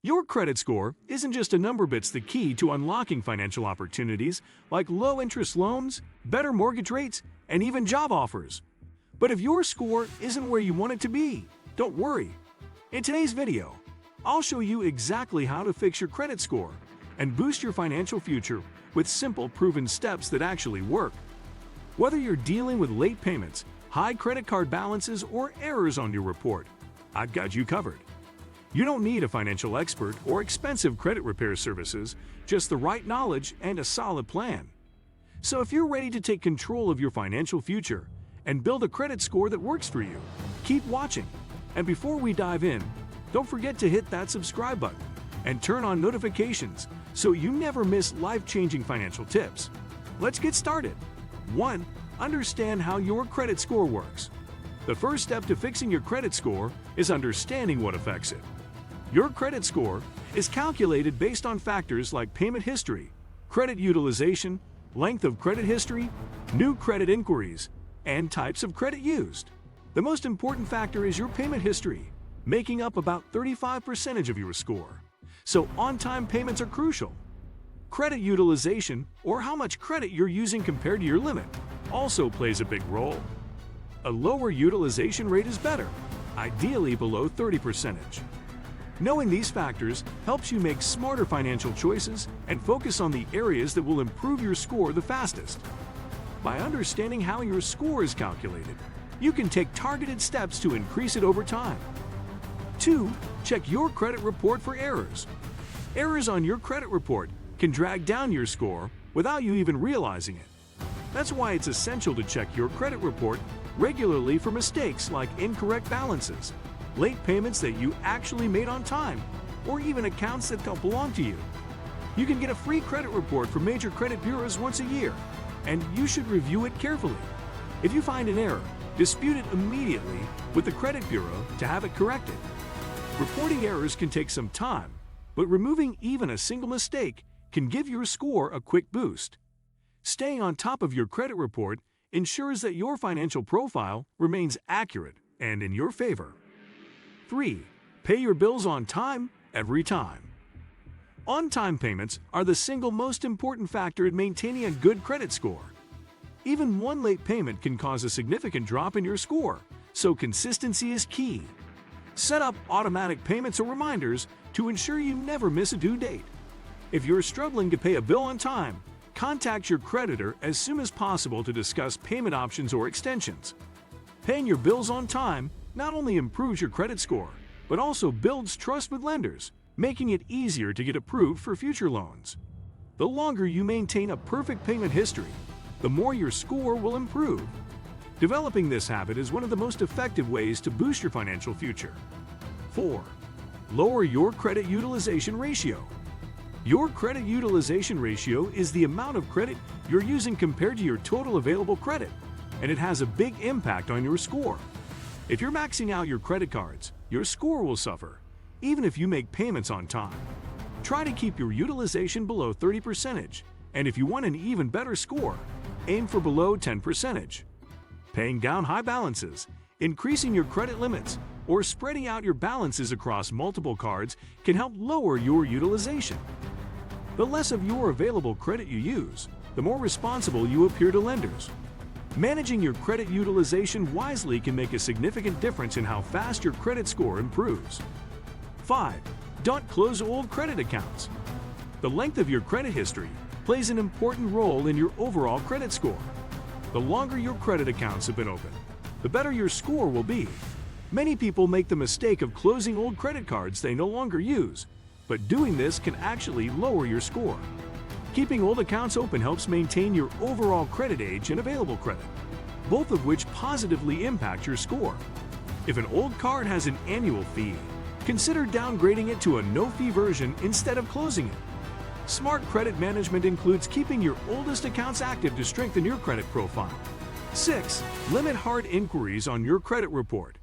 Your credit score isn't just a number, but it's the key to unlocking financial opportunities like low-interest loans, better mortgage rates, and even job offers. But if your score isn't where you want it to be, don't worry. In today's video, I'll show you exactly how to fix your credit score and boost your financial future with simple, proven steps that actually work. Whether you're dealing with late payments, high credit card balances, or errors on your report, I've got you covered. You don't need a financial expert or expensive credit repair services, just the right knowledge and a solid plan. So if you're ready to take control of your financial future and build a credit score that works for you, keep watching. And before we dive in, don't forget to hit that subscribe button and turn on notifications so you never miss life-changing financial tips. Let's get started. 1. Understand how your credit score works. The first step to fixing your credit score is understanding what affects it. Your credit score is calculated based on factors like payment history, credit utilization, length of credit history, new credit inquiries, and types of credit used. The most important factor is your payment history, making up about 35% of your score. So on-time payments are crucial. Credit utilization, or how much credit you're using compared to your limit, also plays a big role. A lower utilization rate is better, ideally below 30%. Knowing these factors helps you make smarter financial choices and focus on the areas that will improve your score the fastest. By understanding how your score is calculated, you can take targeted steps to increase it over time. 2. Check your credit report for errors. Errors on your credit report can drag down your score without you even realizing it. That's why it's essential to check your credit report regularly for mistakes like incorrect balances, late payments that you actually made on time, or even accounts that don't belong to you. You can get a free credit report from major credit bureaus once a year, and you should review it carefully. If you find an error, dispute it immediately with the credit bureau to have it corrected. Reporting errors can take some time, but removing even a single mistake can give your score a quick boost. Staying on top of your credit report ensures that your financial profile remains accurate and in your favor. 3. Pay your bills on time, every time. On-time payments are the single most important factor in maintaining a good credit score. Even one late payment can cause a significant drop in your score, so consistency is key. Set up automatic payments or reminders to ensure you never miss a due date. If you're struggling to pay a bill on time, contact your creditor as soon as possible to discuss payment options or extensions. Paying your bills on time not only improves your credit score, but also builds trust with lenders, making it easier to get approved for future loans. The longer you maintain a perfect payment history, the more your score will improve. Developing this habit is one of the most effective ways to boost your financial future. 4. Lower your credit utilization ratio. Your credit utilization ratio is the amount of credit you're using compared to your total available credit, and it has a big impact on your score. If you're maxing out your credit cards, your score will suffer, even if you make payments on time. Try to keep your utilization below 30%, and if you want an even better score, aim for below 10%. Paying down high balances, increasing your credit limits, or spreading out your balances across multiple cards can help lower your utilization. The less of your available credit you use, the more responsible you appear to lenders. Managing your credit utilization wisely can make a significant difference in how fast your credit score improves. 5. Don't close old credit accounts. The length of your credit history plays an important role in your overall credit score. The longer your credit accounts have been open, the better your score will be. Many people make the mistake of closing old credit cards they no longer use, but doing this can actually lower your score. Keeping old accounts open helps maintain your overall credit age and available credit, both of which positively impact your score. If an old card has an annual fee, consider downgrading it to a no-fee version instead of closing it. Smart credit management includes keeping your oldest accounts active to strengthen your credit profile. 6. Limit hard inquiries on your credit report.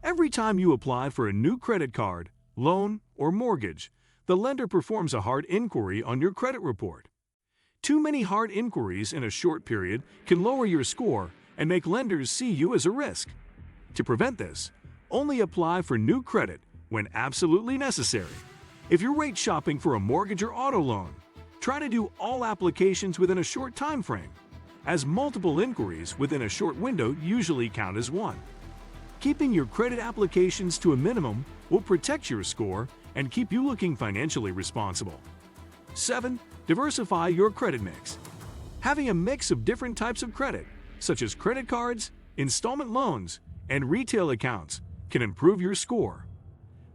Every time you apply for a new credit card, loan, or mortgage, the lender performs a hard inquiry on your credit report. Too many hard inquiries in a short period can lower your score and make lenders see you as a risk. To prevent this, only apply for new credit when absolutely necessary. If you're rate shopping for a mortgage or auto loan, try to do all applications within a short time frame, as multiple inquiries within a short window usually count as one. Keeping your credit applications to a minimum will protect your score and keep you looking financially responsible. 7. Diversify your credit mix. Having a mix of different types of credit, such as credit cards, installment loans, and retail accounts, can improve your score.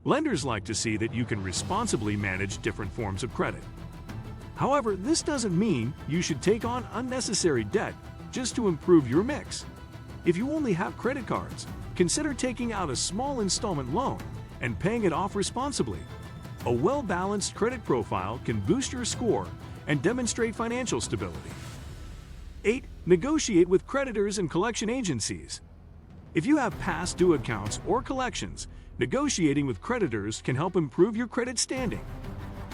Lenders like to see that you can responsibly manage different forms of credit. However, this doesn't mean you should take on unnecessary debt just to improve your mix. If you only have credit cards, consider taking out a small installment loan and paying it off responsibly. A well-balanced credit profile can boost your score and demonstrate financial stability. 8. Negotiate with creditors and collection agencies. If you have past due accounts or collections, negotiating with creditors can help improve your credit standing.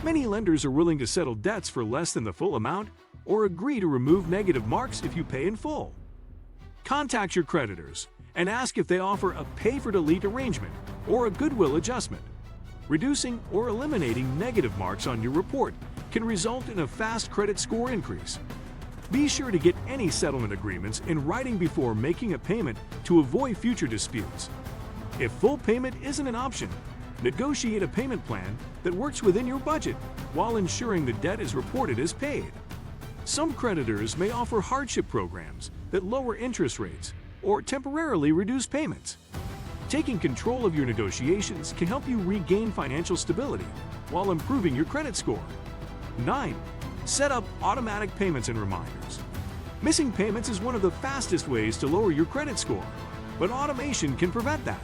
Many lenders are willing to settle debts for less than the full amount or agree to remove negative marks if you pay in full. Contact your creditors and ask if they offer a pay-for-delete arrangement or a goodwill adjustment. Reducing or eliminating negative marks on your report can result in a fast credit score increase. Be sure to get any settlement agreements in writing before making a payment to avoid future disputes. If full payment isn't an option, negotiate a payment plan that works within your budget while ensuring the debt is reported as paid. Some creditors may offer hardship programs that lower interest rates or temporarily reduce payments. Taking control of your negotiations can help you regain financial stability while improving your credit score. 9. Set up automatic payments and reminders. Missing payments is one of the fastest ways to lower your credit score, but automation can prevent that.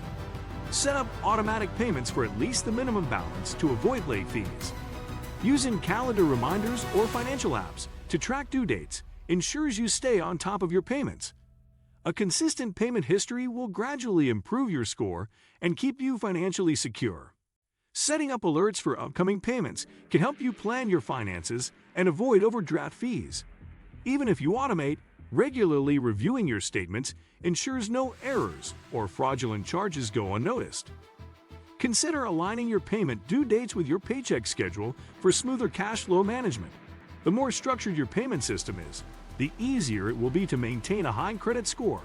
Set up automatic payments for at least the minimum balance to avoid late fees. Using calendar reminders or financial apps to track due dates ensures you stay on top of your payments. A consistent payment history will gradually improve your score and keep you financially secure. Setting up alerts for upcoming payments can help you plan your finances and avoid overdraft fees. Even if you automate, regularly reviewing your statements ensures no errors or fraudulent charges go unnoticed. Consider aligning your payment due dates with your paycheck schedule for smoother cash flow management. The more structured your payment system is, the easier it will be to maintain a high credit score.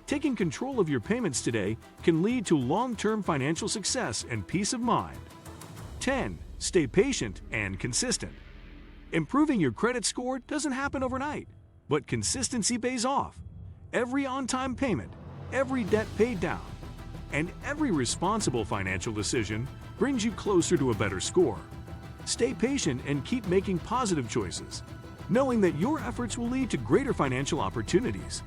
Taking control of your payments today can lead to long-term financial success and peace of mind. 10. Stay patient and consistent. Improving your credit score doesn't happen overnight, but consistency pays off. Every on-time payment, every debt paid down, and every responsible financial decision brings you closer to a better score. Stay patient and keep making positive choices, knowing that your efforts will lead to greater financial opportunities.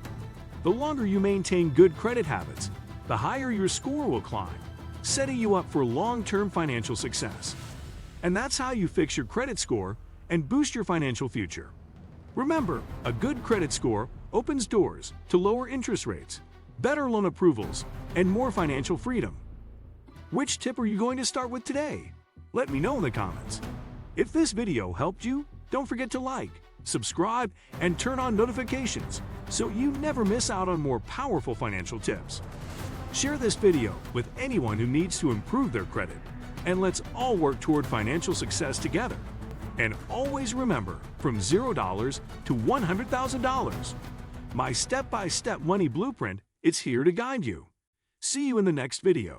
The longer you maintain good credit habits, the higher your score will climb, setting you up for long-term financial success. And that's how you fix your credit score and boost your financial future. Remember, a good credit score opens doors to lower interest rates, better loan approvals, and more financial freedom. Which tip are you going to start with today? Let me know in the comments. If this video helped you, don't forget to like, subscribe, and turn on notifications so you never miss out on more powerful financial tips. Share this video with anyone who needs to improve their credit, and let's all work toward financial success together. And always remember, from $0 to $100,000. My step-by-step money blueprint is here to guide you. See you in the next video.